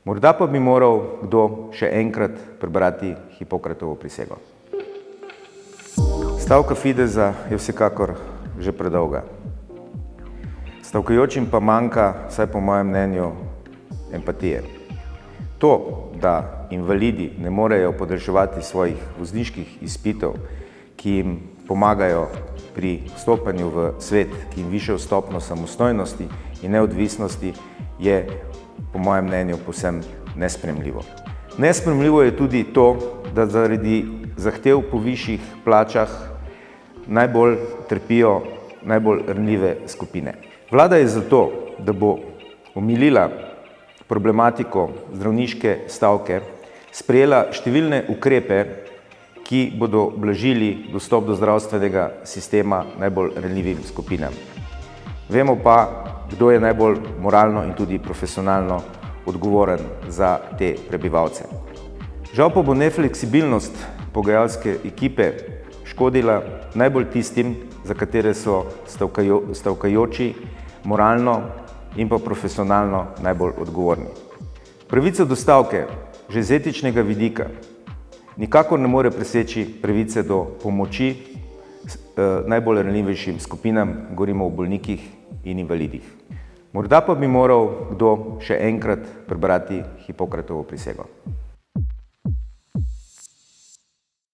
Morda pa bi moral kdo še enkrat prebrati Hipokratovo prisego. Stavka Fidesa je vsekakor že predolga. Stavkajočim pa manjka, vsaj po mojem mnenju, empatije. To, da invalidi ne morejo podaljševati svojih vozniških izpitov, ki jim pomagajo pri vstopanju v svet, ki jim višajo stopnjo samostojnosti in neodvisnosti, je po mojem mnenju povsem nesprejemljivo. Nesprejemljivo je tudi to, da zaradi zahtev po višjih plačah najbolj trpijo najbolj ranljive skupine. Vlada je zato, da bo omilila problematiko zdravniške stavke, sprejela številne ukrepe, ki bodo blažili dostop do zdravstvenega sistema najbolj ranljivim skupinam. Vemo pa, kdo je najbolj moralno in tudi profesionalno odgovoren za te prebivalce. Žal pa bo nefleksibilnost pogajalske ekipe škodila najbolj tistim, za katere so stavkajoči moralno in pa profesionalno najbolj odgovorni. Pravica do stavke, že z etičnega vidika, nikakor ne more preseči pravice do pomoči najbolj ranljivejšim skupinam, govorimo o bolnikih in invalidih. Morda pa bi moral kdo še enkrat prebrati Hipokratovo prisego.